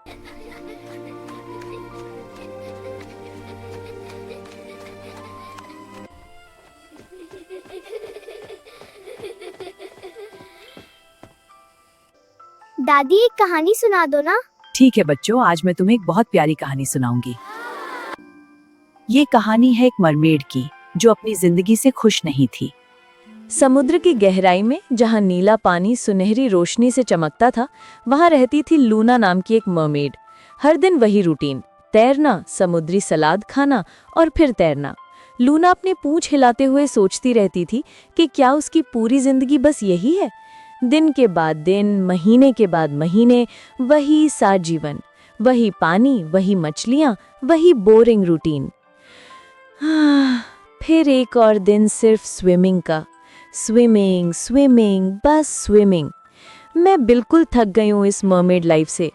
दादी एक कहानी सुना दो ना। ठीक है बच्चों, आज मैं तुम्हें एक बहुत प्यारी कहानी सुनाऊंगी। ये कहानी है एक मरमेड की जो अपनी जिंदगी से खुश नहीं थी। समुद्र की गहराई में जहाँ नीला पानी सुनहरी रोशनी से चमकता था, वहाँ रहती थी लूना नाम की एक मरमेड। हर दिन वही रूटीन, तैरना, समुद्री सलाद खाना और फिर तैरना। लूना अपनी पूंछ हिलाते हुए सोचती रहती थी कि क्या उसकी पूरी जिंदगी बस यही है। दिन के बाद दिन, महीने के बाद महीने, वही सा जीवन, वही पानी, वही मछलियाँ, वही बोरिंग रूटीन। फिर एक और दिन सिर्फ स्विमिंग का। स्विमिंग स्विमिंग बस स्विमिंग। मैं बिल्कुल थक गई हूँ इस मरमेड लाइफ से।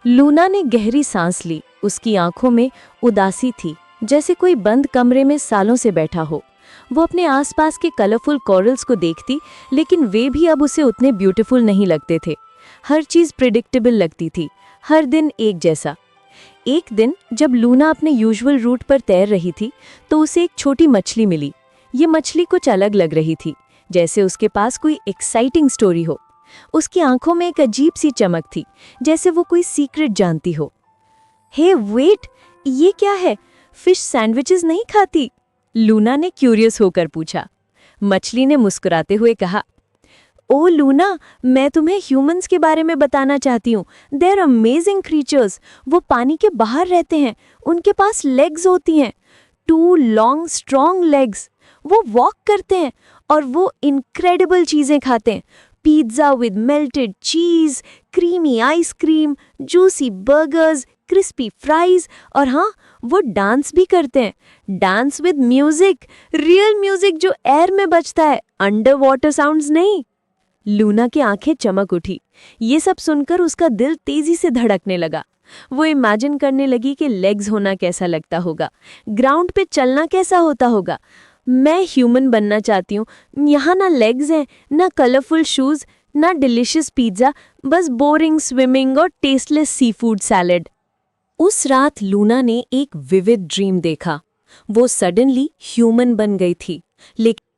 लूना ने गहरी सांस ली। उसकी आंखों में उदासी थी, जैसे कोई बंद कमरे में सालों से बैठा हो। वो अपने आसपास के कलरफुल कोरल्स को देखती, लेकिन वे भी अब उसे उतने ब्यूटीफुल नहीं लगते थे। हर चीज़ प्रिडिक्टेबल लगती थी, हर दिन एक जैसा। एक दिन जब लूना अपने यूजुअल रूट पर तैर रही थी, तो उसे एक छोटी मछली मिली। ये मछली कुछ अलग लग रही थी, जैसे उसके पास कोई एक्साइटिंग स्टोरी हो। उसकी आंखों में एक अजीब सी चमक थी, जैसे वो कोई सीक्रेट जानती हो। हे वेट, ये क्या है? फिश सैंडविचेस नहीं खाती? लूना ने क्यूरियस होकर पूछा। मछली ने मुस्कुराते हुए कहा, ओ लूना, मैं तुम्हें ह्यूमंस के बारे में बताना चाहती हूँ। They are amazing creatures. वो पानी के बाहर रहते हैं, उनके पास लेग्स होती हैं, 2 लॉन्ग स्ट्रॉन्ग लेग्स। वो वॉक करते हैं और वो इनक्रेडिबल चीज़ें खाते हैं। Pizza with melted cheese, creamy ice cream, juicy burgers, crispy fries, और हाँ, वो डांस भी करते हैं। Dance with music, real music जो एयर में बजता है, अंडर वाटर साउंड्स नहीं। लूना की आंखें चमक उठी। ये सब सुनकर उसका दिल तेजी से धड़कने लगा। वो इमेजिन करने लगी कि लेग्स होना कैसा लगता होगा, ग्राउंड पे चलना कैसा होता होगा। मैं ह्यूमन बनना चाहती हूँ। यहाँ ना लेग्स हैं, ना कलरफुल शूज, ना डिलिशियस पिज्ज़ा, बस बोरिंग स्विमिंग और टेस्टलेस सी फूड सैलेड। उस रात लूना ने एक विविड ड्रीम देखा। वो सडनली ह्यूमन बन गई थी, लेकिन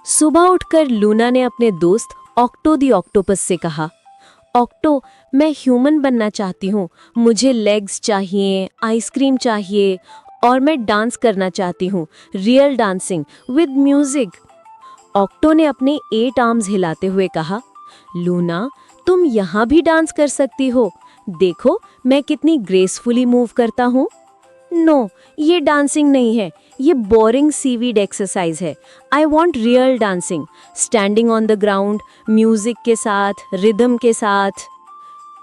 सुबह उठकर लूना ने अपने दोस्त ऑक्टो दी ऑक्टोपस से कहा, ऑक्टो, मैं ह्यूमन बनना चाहती हूँ। मुझे लेग्स चाहिए, आइसक्रीम चाहिए, और मैं डांस करना चाहती हूँ, real dancing with music. Octo ने अपने 8 आर्म्स हिलाते हुए कहा, लूना, तुम यहाँ भी डांस कर सकती हो। देखो मैं कितनी ग्रेसफुली मूव करता हूँ। नो, ये डांसिंग नहीं है, ये बोरिंग सीवीड एक्सरसाइज है। I want real dancing, standing on the ground, music के साथ, रिदम के साथ।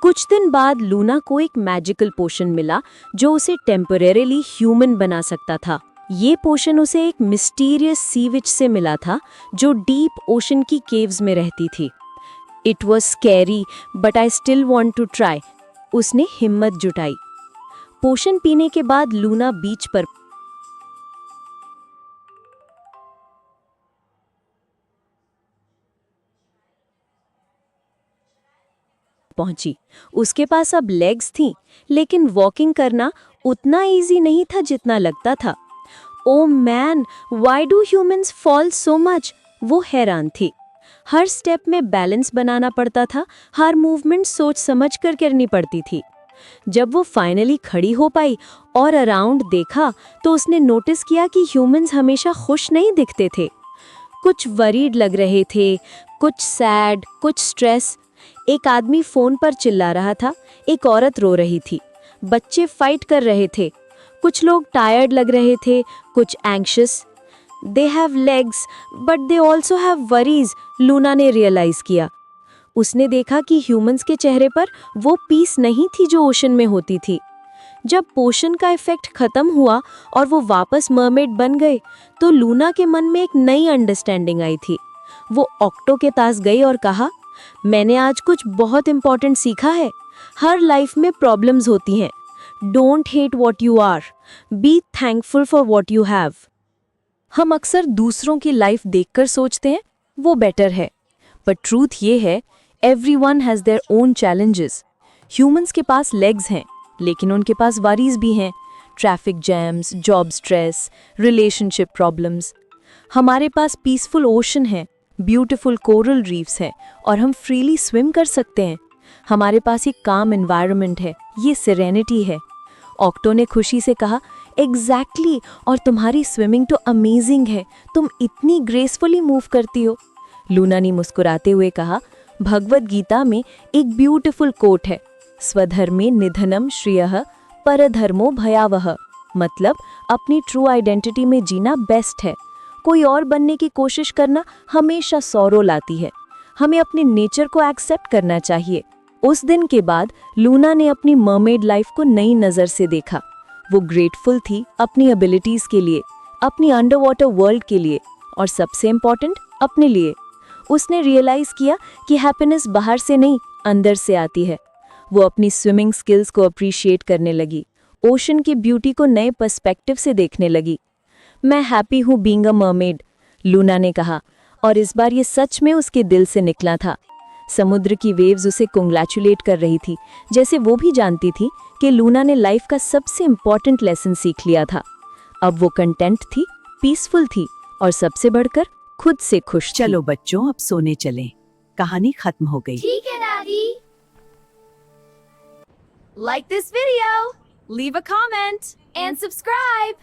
कुछ दिन बाद लूना को एक मैजिकल पोशन मिला जो उसे टेम्परेरीली ह्यूमन बना सकता था। ये पोशन उसे एक मिस्टीरियस सी विच से मिला था जो डीप ओशन की केव्स में रहती थी। It was scary but I still want to try. उसने हिम्मत जुटाई। पोशन पीने के बाद लूना बीच पर पहुंची। उसके पास अब लेग्स थीं, लेकिन वॉकिंग करना उतना इजी नहीं था जितना लगता था। Oh man, why do humans fall so much? वो हैरान थी। हर स्टेप में बैलेंस बनाना पड़ता था, हर मूवमेंट सोच समझ कर करनी पड़ती थी। जब वो फाइनली खड़ी हो पाई और अराउंड देखा, तो उसने नोटिस किया कि ह्यूमंस हमेशा खुश नहीं दिखते थे। कुछ वरीड लग रहे थे, कुछ सैड, कुछ स्ट्रेस। एक आदमी फोन पर चिल्ला रहा था, एक औरत रो रही थी, बच्चे फाइट कर रहे थे, कुछ लोग टायर्ड लग रहे थे, कुछ anxious. They have legs but they also have worries, Luna ने रियलाइज किया। उसने देखा कि ह्यूमंस के चेहरे पर वो पीस नहीं थी जो ओशन में होती थी। जब पोशन का इफेक्ट खत्म हुआ और वो वापस मरमेड बन गए तो लूना के मन में एक नई अंडरस्टैंडिंग आई थी। वो ऑक्टो के पास गई और कहा, मैंने आज कुछ बहुत इंपॉर्टेंट सीखा है। हर लाइफ में प्रॉब्लम्स होती हैं। Don't hate what you are, be thankful for what you have. हम अक्सर दूसरों की लाइफ देखकर सोचते हैं वो बेटर है, पर ट्रूथ ये है everyone has their own challenges. Humans के पास लेग्स हैं, लेकिन उनके पास वरीज भी हैं, traffic jams, job stress, relationship problems. हमारे पास पीसफुल ओशन है, ब्यूटीफुल कोरल रीफ्स हैं और हम फ्रीली स्विम कर सकते हैं। हमारे पास एक काम एनवायरनमेंट है, ये सेरेनिटी है। ऑक्टो ने खुशी से कहा, एग्जैक्टली, और तुम्हारी स्विमिंग तो अमेजिंग है, तुम इतनी ग्रेसफुली मूव करती हो। लूना ने मुस्कुराते हुए कहा, भगवद गीता में एक ब्यूटीफुल कोट है, स्वधर्मे निधनम श्रियः परधर्मो भयावह। मतलब अपनी ट्रू आइडेंटिटी में जीना बेस्ट है, कोई और बनने की कोशिश करना हमेशा सौरो लाती है। हमें अपने नेचर को एक्सेप्ट करना चाहिए। उस दिन के बाद लूना ने अपनी मरमेड लाइफ को नई नज़र से देखा। वो ग्रेटफुल थी अपनी एबिलिटीज के लिए, अपनी अंडर वाटर वर्ल्ड के लिए और सबसे इम्पॉर्टेंट अपने लिए। उसने रियलाइज किया कि हैप्पीनेस बाहर से नहीं, अंदर से आती है। वो अपनी स्विमिंग स्किल्स को अप्रिशिएट करने लगी, ओशन की ब्यूटी को नए पर्सपेक्टिव से देखने लगी। मैं हैप्पी हूँ बीइंग अ मरमेड, लूना ने कहा, और इस बार ये सच में उसके दिल से निकला था। समुद्र की वेव्स उसे कंग्रेचुलेट कर रही थी, जैसे वो भी जानती थी कि लूना ने लाइफ का सबसे इम्पॉर्टेंट लेसन सीख लिया था। अब वो कंटेंट थी, पीसफुल थी और सबसे बढ़कर खुद से खुश थी। चलो बच्चों, अब सोने चलें। कहानी खत्म हो गई। ठीक है दादी। Like this video, leave a comment, and subscribe.